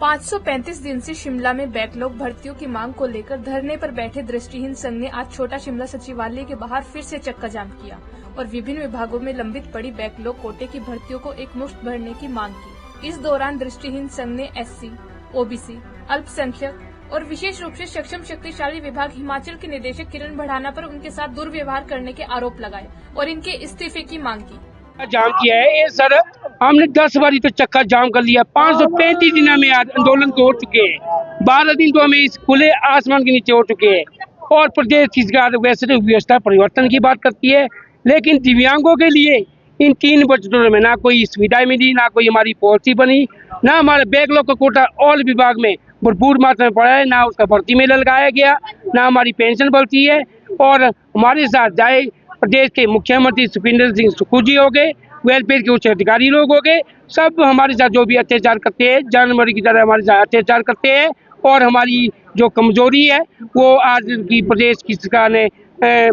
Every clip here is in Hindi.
535 दिन से शिमला में बैकलॉग भर्तियों की मांग को लेकर धरने पर बैठे दृष्टिहीन संघ ने आज छोटा शिमला सचिवालय के बाहर फिर से चक्का जाम किया और विभिन्न विभागों में लंबित पड़ी बैकलॉग कोटे की भर्तियों को एकमुश्त भरने की मांग की। इस दौरान दृष्टिहीन संघ ने SC, OBC, अल्पसंख्यक और विशेष रूप से सक्षम शक्तिशाली विभाग हिमाचल के निदेशक किरण भड़ाना पर उनके साथ दुर्व्यवहार करने के आरोप लगाए और इनके इस्तीफे की मांग की। जाम किया है ये सर, हमने 10 बारी तो चक्का जाम कर लिया। 535 दिन में आंदोलन को हो चुके हैं, 12 दिन तो हमें इस खुले आसमान के नीचे हो चुके हैं। और प्रदेश की सरकार वैसे तो व्यवस्था परिवर्तन की बात करती है, लेकिन दिव्यांगों के लिए इन 3 बजटों में ना कोई सुविधाएं मिली, ना कोई हमारी पॉलिसी बनी, ना हमारे बैकलॉग का कोटा ऑल विभाग में भरपूर मात्रा में पड़ा है, ना उसका भर्ती में लगाया गया, ना हमारी पेंशन बढ़ती है। और हमारे साथ जाए प्रदेश के मुख्यमंत्री सुखविंदर सिंह सुक्खू जी हो गए, वेलफेयर के उच्च अधिकारी लोग हो गए, सब हमारे साथ जो भी अत्याचार करते हैं, जानवर की तरह हमारे साथ अत्याचार करते हैं। और हमारी जो कमजोरी है वो आज की प्रदेश की सरकार ने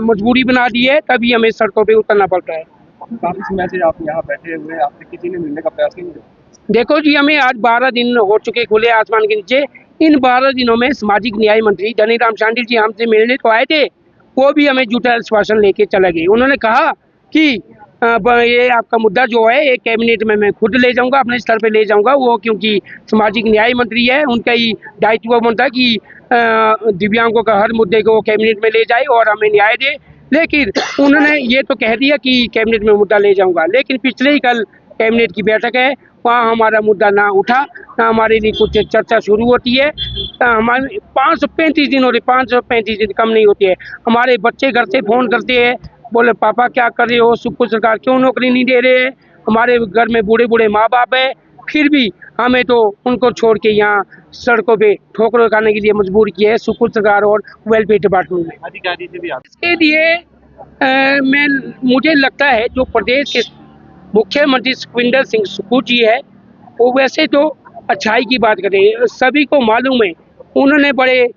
मजबूरी बना दी है, तभी हमें सड़कों पे उतरना पड़ता है। काफी समय से आप यहाँ बैठे हुए हैं, आपसे किसी ने मिलने का प्रयास नहीं किया? देखो जी, हमें आज 12 दिन हो चुके खुले आसमान के नीचे। इन 12 दिनों में सामाजिक न्याय मंत्री धनीराम शांडिल जी हमसे मिलने तो आए थे, वो भी हमें झूठा आश्वासन लेके चला गए। उन्होंने कहा कि ये आपका मुद्दा जो है ये कैबिनेट में मैं खुद ले जाऊंगा, अपने स्तर पे ले जाऊंगा। वो क्योंकि सामाजिक न्याय मंत्री है, उनका ही दायित्व बनता है कि दिव्यांगों का हर मुद्दे को कैबिनेट में ले जाए और हमें न्याय दे। लेकिन उन्होंने ये तो कह दिया कि कैबिनेट में मुद्दा ले जाऊंगा, लेकिन पिछले ही कल कैबिनेट की बैठक है, वहाँ हमारा मुद्दा ना उठा, ना हमारे लिए कुछ चर्चा शुरू होती है। हमारे 535 दिन हो रहे, 535 दिन कम नहीं होती है। हमारे बच्चे घर से फोन करते हैं, बोले पापा क्या कर रहे हो, सुक्खू सरकार क्यों नौकरी नहीं दे रहे हैं। हमारे घर में बूढ़े बूढ़े माँ बाप है, फिर भी हमें तो उनको छोड़ के यहाँ सड़कों पे ठोकरें खाने के लिए मजबूर किया है सुक्खू सरकार और वेलफेयर डिपार्टमेंट में। अधिकारी से भी इसके लिए मुझे लगता है जो प्रदेश के मुख्यमंत्री सुखविंदर सिंह सुक्खू जी है, वो वैसे तो अच्छाई की बात करें, सभी को मालूम है। उन्होंने बड़े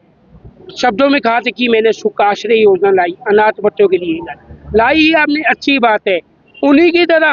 शब्दों में कहा था कि मैंने सुख आश्रय योजना लाई, अनाथ बच्चों के लिए लाई है आपने, अच्छी बात है। उन्हीं की तरह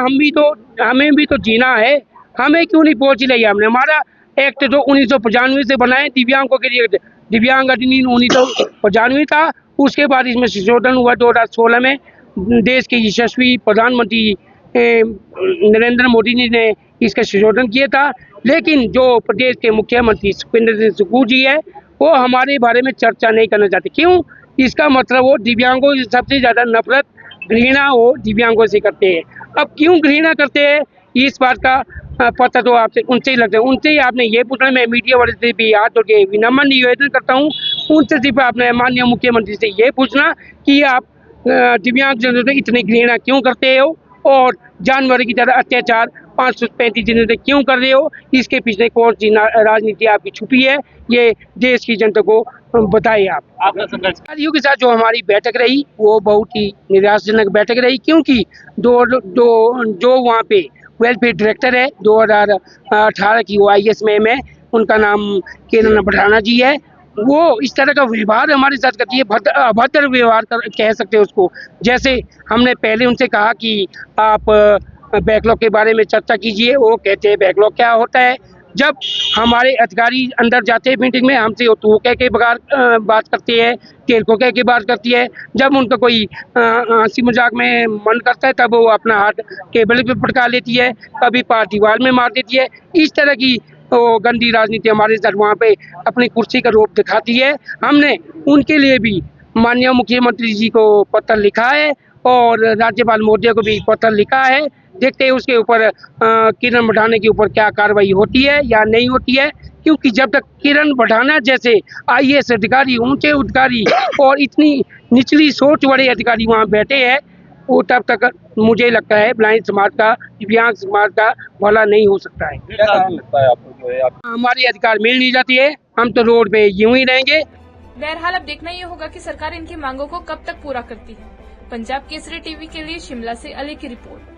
हमें भी तो जीना है, हमें क्यों नहीं पहुंच लाई हमने। हमारा एक्ट जो 1995 से बना है दिव्यांगों के लिए, दिव्यांग अधिनियम 1995 था, उसके बाद इसमें संशोधन हुआ 2016 में। देश के यशस्वी प्रधानमंत्री नरेंद्र मोदी जी ने इसका संशोधन किया था, लेकिन जो प्रदेश के मुख्यमंत्री सुखविंदर सिंह सुक्खू जी है, वो हमारे बारे में चर्चा नहीं करना चाहते। क्यों? इसका मतलब वो दिव्यांगों की सबसे ज्यादा नफरत, घृणा वो दिव्यांगों से करते हैं। अब क्यों घृणा करते हैं इस बात का पता तो आपसे उनसे ही लगता है। उनसे ही आपने ये पूछना, मैं मीडिया वाले से भी हाथ जोड़ के विनम्र निवेदन करता हूँ, उनसे सिर्फ आपने माननीय मुख्यमंत्री से ये पूछना कि आप दिव्यांग जनों से इतनी घृणा क्यों करते हो और जानवर की तरह अत्याचार 535 दिनों से क्यों कर रहे हो। इसके पीछे कौन सी राजनीति आपकी छुपी है, ये देश की जनता को बताइए। आपका संघर्ष के साथ जो हमारी बैठक रही वो बहुत ही निराशाजनक बैठक रही, क्योंकि जो वहाँ पे वेलफेयर डायरेक्टर है 2018 की OIS में है, उनका नाम किरण भड़ाना जी है, वो इस तरह का व्यवहार हमारे साथ करती है, अभद्र व्यवहार कह सकते हैं उसको। जैसे हमने पहले उनसे कहा कि आप बैकलॉग के बारे में चर्चा कीजिए, वो कहते हैं बैकलॉग क्या होता है। जब हमारे अधिकारी अंदर जाते हैं मीटिंग में, हमसे वो तू कह के बात करती है, तेल को कह के बात करती है। जब उनका कोई हंसी मजाक में मन करता है तब वो अपना हाथ टेबल पे पटका लेती है, कभी पार दीवार में मार देती है। इस तरह की वो गंदी राजनीति हमारे साथ वहाँ पे अपनी कुर्सी का रूप दिखाती है। हमने उनके लिए भी माननीय मुख्यमंत्री जी को पत्र लिखा है और राज्यपाल महोदय को भी पत्र लिखा है। देखते हैं उसके ऊपर किरण भड़ाना के ऊपर क्या कार्रवाई होती है या नहीं होती है, क्योंकि जब तक किरण भड़ाना जैसे IAS अधिकारी, ऊंचे अधिकारी और इतनी निचली सोच वाले अधिकारी वहाँ बैठे हैं, वो तब तक मुझे लगता है ब्लाइंड समाज का, दिव्यांग समाज का भला नहीं हो सकता है। लगता है आपको जो है हमारे अधिकार मिल नहीं जाती है, हम तो रोड पे यूं ही रहेंगे। बहरहाल अब देखना ये होगा कि सरकार इनकी मांगों को कब तक पूरा करती है। पंजाब केसरी टीवी के लिए शिमला से अली की रिपोर्ट।